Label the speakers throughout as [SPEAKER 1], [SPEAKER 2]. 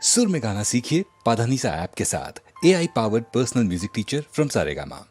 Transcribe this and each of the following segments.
[SPEAKER 1] सुर में गाना सीखिए पाधानीसा ऐप के साथ। AI powered personal music teacher from Saregama.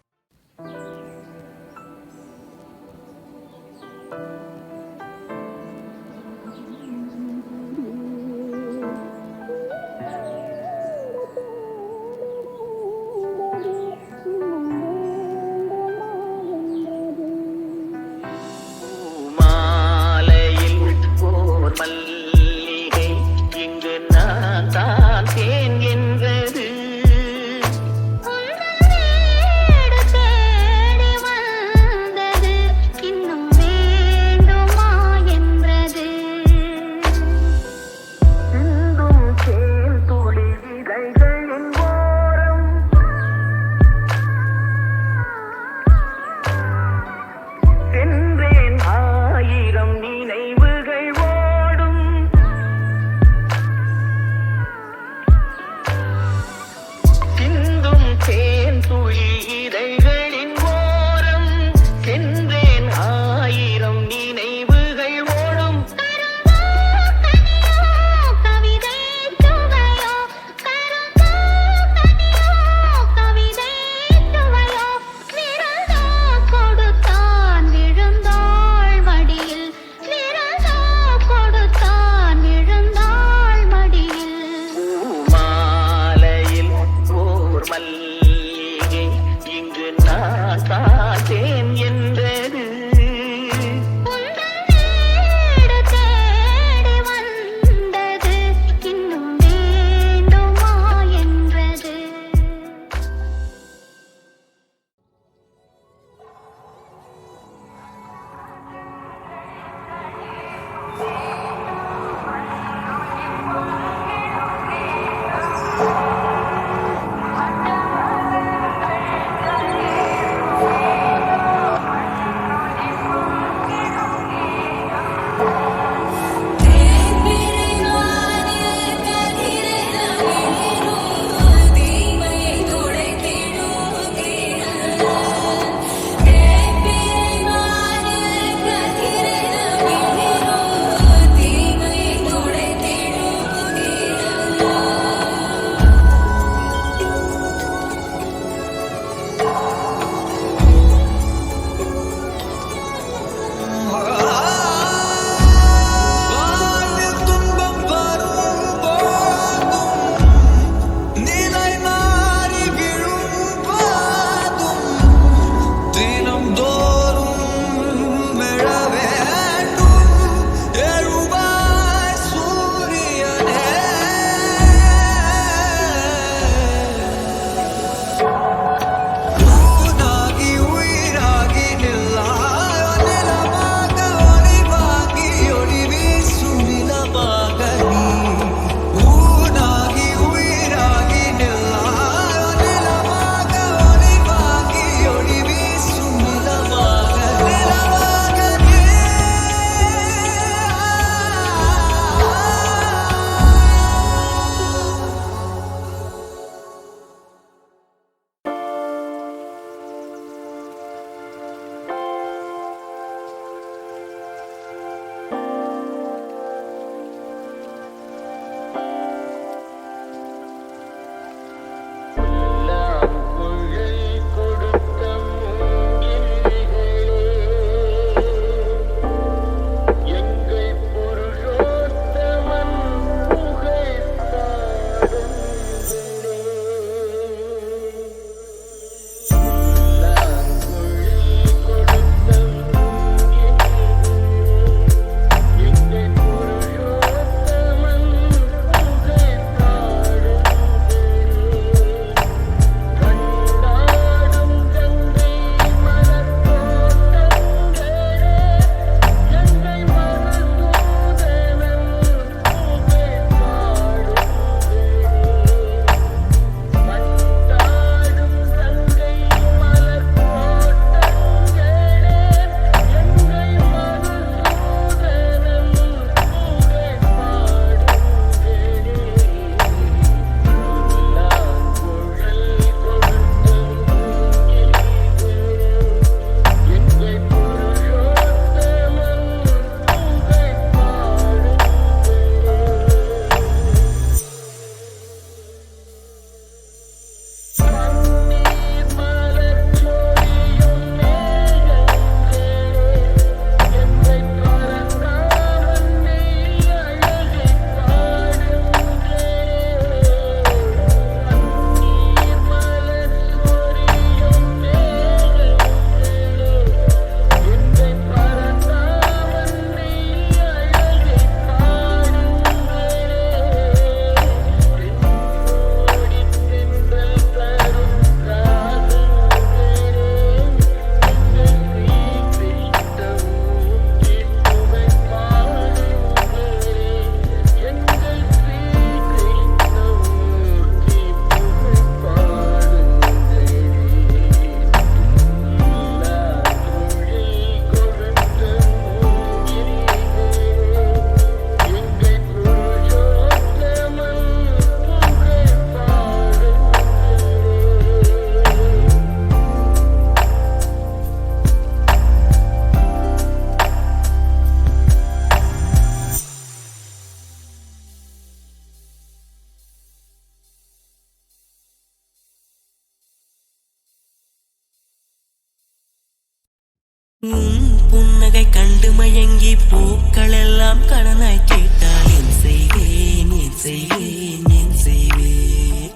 [SPEAKER 2] உன் புன்னகை கண்டு மயங்கி பூக்கள் எல்லாம் கடனாய் கேட்டால் என் செய்வேன் என் செய்வேன் என் செய்வேன்.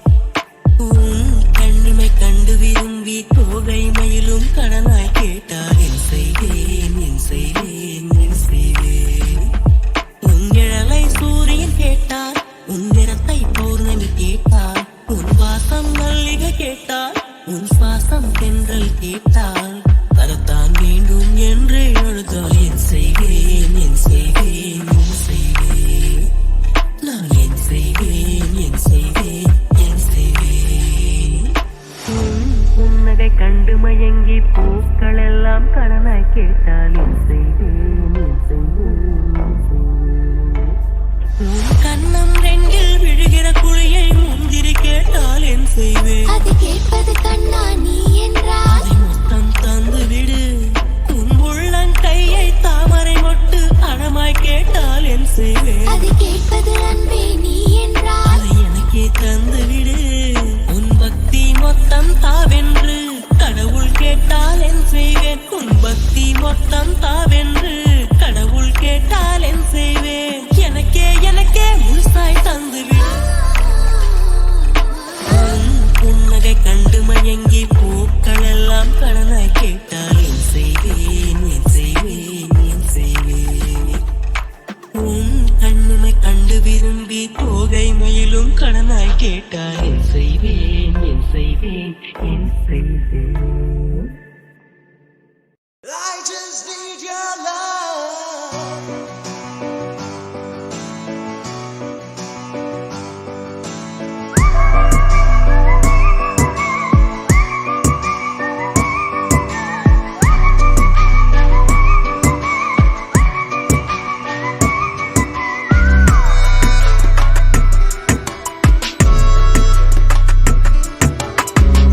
[SPEAKER 2] உன் கண்ணிமை கண்டு விரும்பி தோகை மயிலும் கடனாய் கேட்டால் என் செய்வேன் என் செய்வேன் என் செய்வேன். உன் நிழலை சூரியன் கேட்டால், உன் நிறத்தை பௌர்ணமி கேட்டால், உன் வாசம் மல்லிகை கேட்டால், உன் சுவாசம் தென்றல் கேட்டால் தரத்தான் வேண்டும் என்று எழுதால் என் செய்வேன் என் செய்வேன் என் செய்வேன். நான் என் செய்வேன் என் செய்வேன் என் செய்வேன். உன் புன்னகை கண்டு மயங்கி பூக்கள் எல்லாம் கடனாய் கேட்டால் என் செய்வேன் என் செய்வேன் என் செய்வேன். உன் கண்ணம் ரெண்டில் விழுகிற குழியை முந்திரி கேட்டால் என் செய்வேன்.
[SPEAKER 3] அது கேட்பது கண்ணா நீ என்றால்
[SPEAKER 2] அதை மொத்தம் தந்து விடு. உன் உள்ளங்கையை தாமரை மொட்டு அடமாய் கேட்டால் என் செய்வேன்.
[SPEAKER 3] அது கேட்பது அன்பே நீ என்றால்
[SPEAKER 2] அதை எனக்கே தந்து விடு. உன் பக்தி மொத்தம் தாவென்று கடவுள் கேட்டால் என் செய்வேன். உன் பக்தி மொத்தம் தாவென்று கடவுள் கேட்டால் என் செய்வேன். எனக்கே எனக்கே முழுசாய் தந்து விடு. உன் புன்னகை கண்டு மயங்கி பூக்கள் எல்லாம் கடனாய் கேட்டால் என் செய்வேன் என் செய்வேன் என் செய்வேன். உன் கண்ணுமை கண்டு விரும்பி தோகை மயிலும் கடனாய் கேட்டால் என் செய்வேன் என் செய்வேன் என் செய்வேன்.
[SPEAKER 4] I just need your love.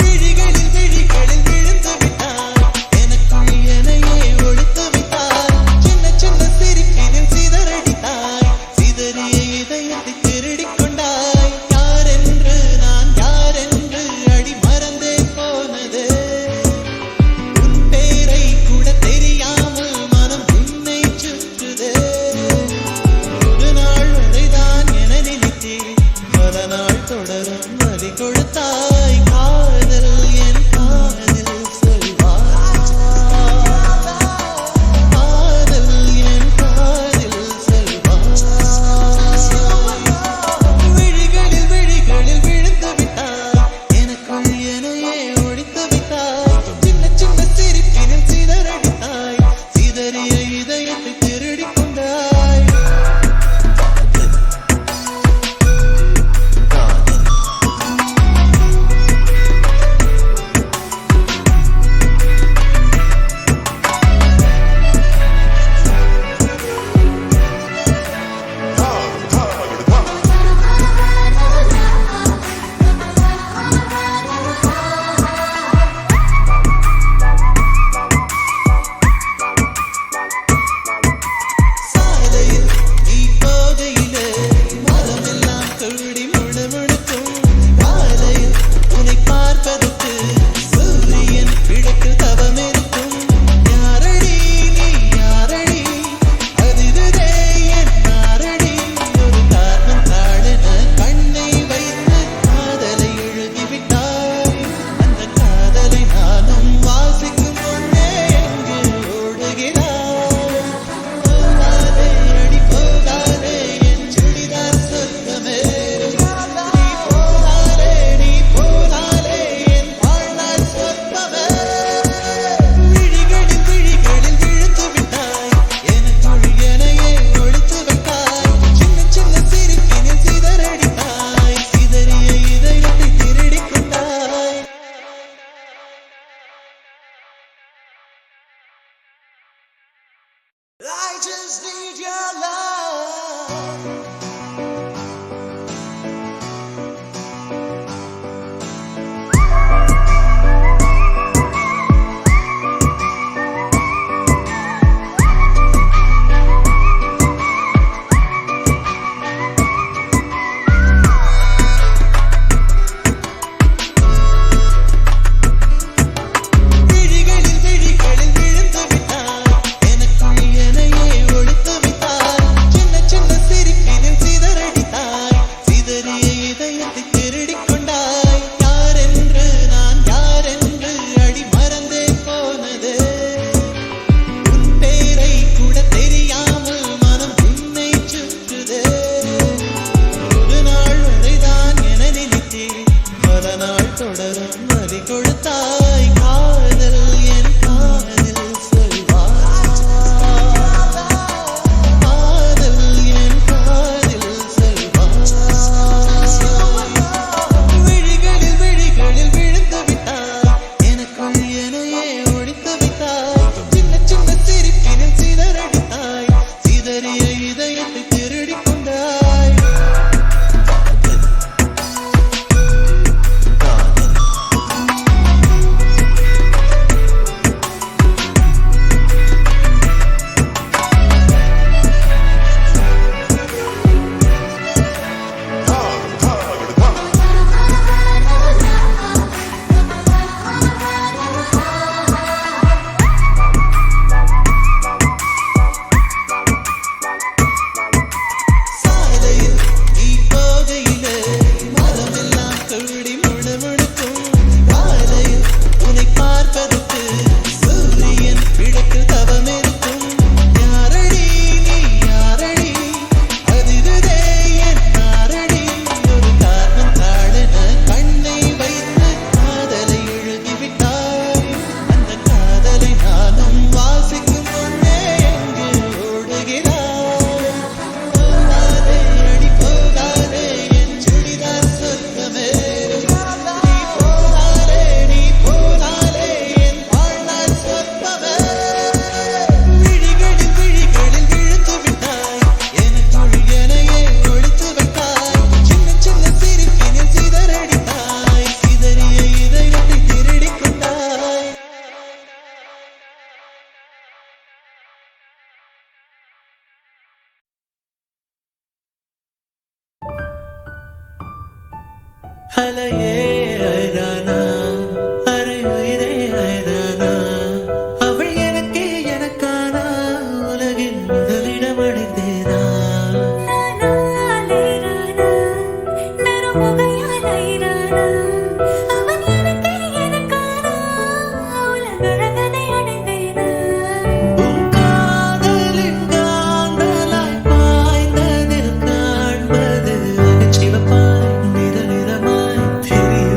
[SPEAKER 4] விழிகளில் விழிகளில் விழுந்து விட்டார், எனக்குள் என்னையே ஒழித்து விட்டார். சின்ன சின்ன சிரிப்பினில் சிதறடித்தாய், சிதறிய இதயத்தை திருடிக் கொண்டாய். யாரென்று நான் யாரென்று அடி மறந்தே போனது. உன் பேரை கூட தெரியாமல் மனம் உன்னை சுற்றுதே. ஒரு நாள் வரைதான் என நினைத்தேன், பல நாள் தொடரும் வலி கொடுத்தாய். காதல் என் காதல் சொல்வாய், காதல் என் காதல் சொல்வாய். விழிகளில் விழிகளில் விழுந்து விட்டாய், எனக்குள் என்னையே ஒழித்து விட்டாய். சின்ன சின்ன சிரிப்பினில் சிதறடித்தாய், சிதறிய இதயத்தை திருடிக் கொண்டாய். காதல் இதயத்தை திருடிக் கொண்டாய் யாரென்று நான் யாரென்று அடி மறந்தே போனதே உன் பேரை கூட தெரியாமல் மனம் உன்னை சுற்றுதே ஒரு நாள் வரைதான் என நினைத்தேன் பல நாள் தொடரும் வலி கொடுத்தாய் காதல் என் காதில் சொல்வாய் காதல் என் காதில் சொல்வாய் விழிகளில் விழிகளில் விழுந்து விட்டாய் எனக்குள் என்னையே ஒழித்து விட்டாய் சின்ன சின்ன சிரிப்பினில் சிதறடித்தாய் சிதறிய இதயத்தை திருடிக் கொண்டாய் சாலையில் நீ போகையிலே மனமெல்லாம் துள்ளி முணுமுணுக்கும் காலையில் உன்னை பார்ப்பதற்கு சூரியன் கிழக்கு தவமிருக்கும் யாரடி நீ யாரடி அதிருதே என் நாரடி ஒரு காரணம் தாழென கண்ணை வைத்து காதலை எழுதிவிட்டாய் அந்த காதலை நானும் வாசிக்கும் முன்னே எங்கு ஓடுகிறாய் போகாதே அடி போகாதே என் சுடிதார் சொர்க்கமே நீ போனாலே என் வாழ்நாள் சொர்க்கமே விழிகளில் விழிகளில் விழுந்து விட்டாய் எனக்குள் என்னையே ஒழித்து விட்டாய் சின்ன சின்ன சிரிப்பினில் சிதறடித்தாய் சிதறிய இதயத்தை திருடிக் கொண்டாய் அலையே அழகானா அரை உயிரே அழகானா அவள் எனக்கே எனக்கானா உலகின் முதலிடம் அடைந்தேனா உன் காதலின் காந்தலாய் பாய்ந்ததில் காண்பது அகச்சிவப்பாய் நிறநிறமாய் தெரிய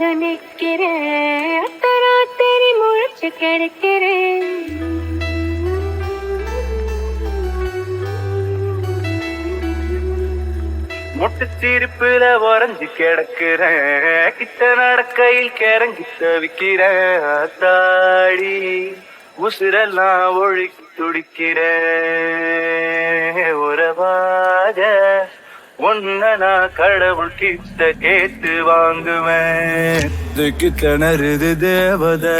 [SPEAKER 5] போல நிக்கிறேன் அத்தராத்திரி முழிச்சு கிடைக்கிறேன்
[SPEAKER 6] மொட்டு சிரிப்புல உறைஞ்சு கிடக்குறேன் கிட்ட நடக்கையில் கிறங்கி தவிக்கிறேன் தாடி உசுரெல்லாம் ஒழுக்கி துடிக்கிறேன் உறவாக ஒன்ன நான் கடவுள் கிட்ட கேட்டு வாங்குவேன் இதுக்கு திணறுது தேவதை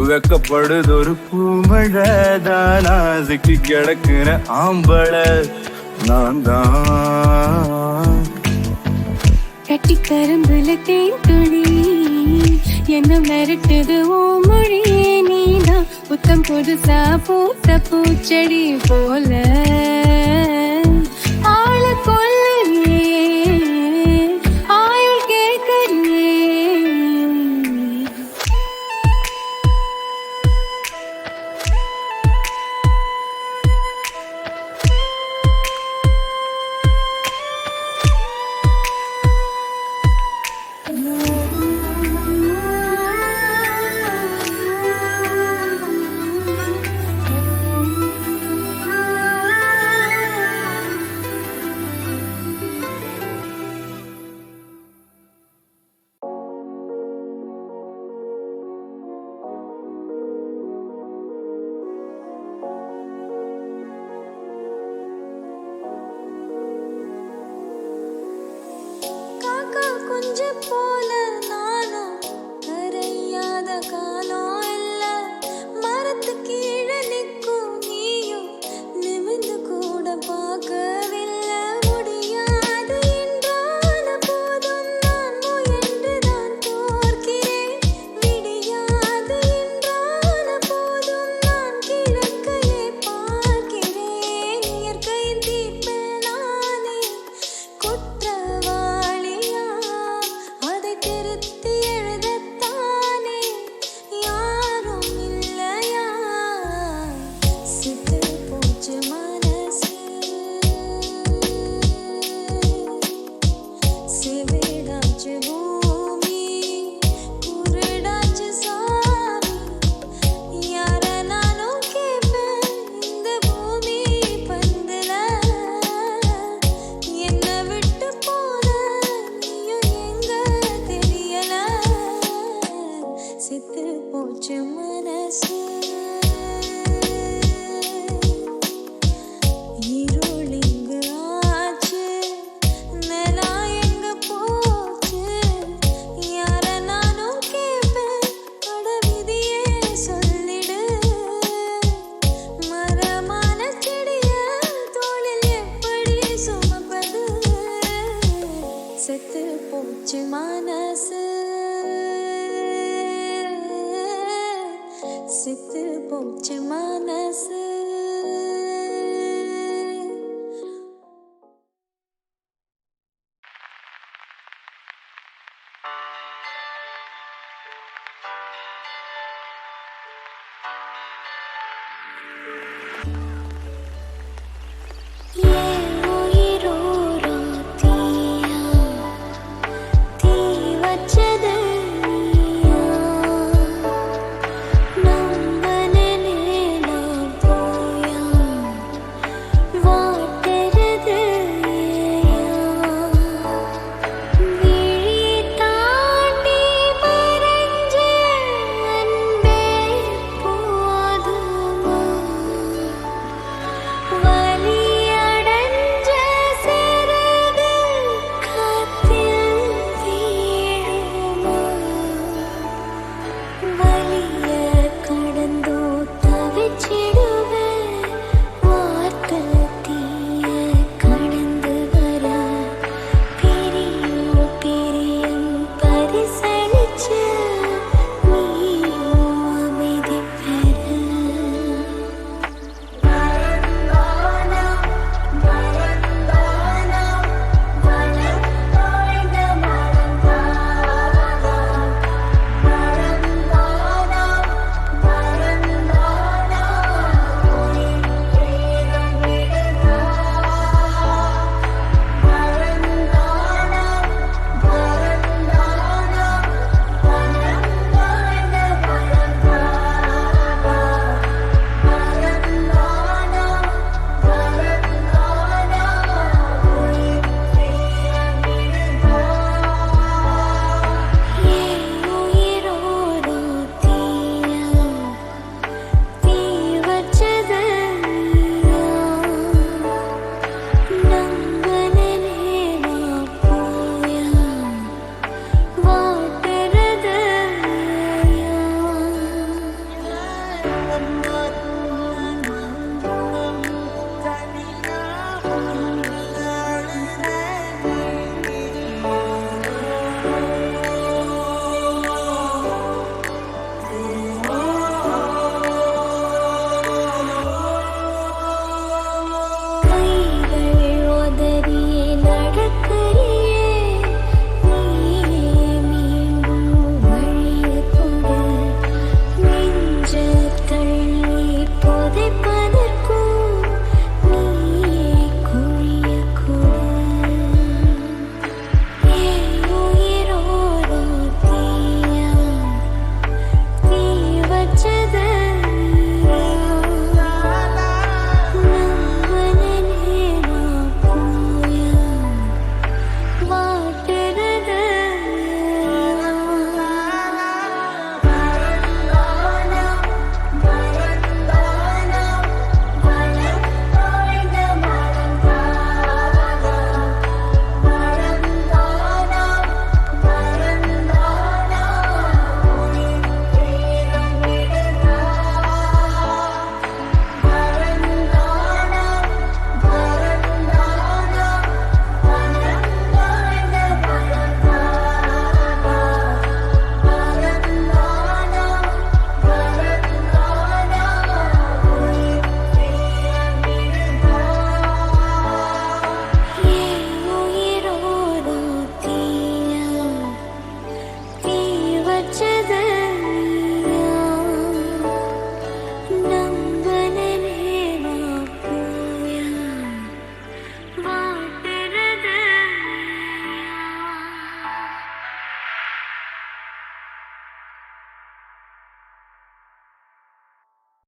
[SPEAKER 6] வெக்கப்படுது ஒரு பூமழை தானா சிக்கி கிடக்குற ஆம்பளை நான் தான்
[SPEAKER 5] கட்டி கரும்புல தேன் துளி என்ன மிரட்டுது ஓ மொழியே நீதான் புத்தம் புதுசா பூத்த பூச்செடி போல ஆள கொல்லுறியே ஆயுள் கேட்கறியே கொஞ்சம் போல நானும் கரையாத காலம் இல்ல மரத்து கீழே நிற்கும் நீயும் நிமிந்து கூட பார்க்கவில்லை முடியாது என்றான போதும் நான் முயன்றுதான் தோற்கிறேன் விடியாது என்றான போதும் நான் கிழக்கையே பார்க்கிறேன் இயற்கையின் தீர்ப்பில் நானே குற்றவாளியா அதை திருத்தி எழுதத்தானே யாரும் இல்லையா சித்து போச்சு மனசு சிவிடாச்சு பூமி குருடாச்சு சாமி யார நானும் கேட்பேன் இந்த பூமி பந்துல என்ன விட்டு போன நீயும் எங்க தெரியல சித்து போச்சு மனசு இருள் இங்கு ஆச்சு நிலா எங்க போச்சு யார நானும் கேட்பேன் அட விதியே சொல்லிடு மரமான செடிய தோளில் எப்படி சுமப்பது செத்து போச்சு மனசு செத்து போச்சு மனசு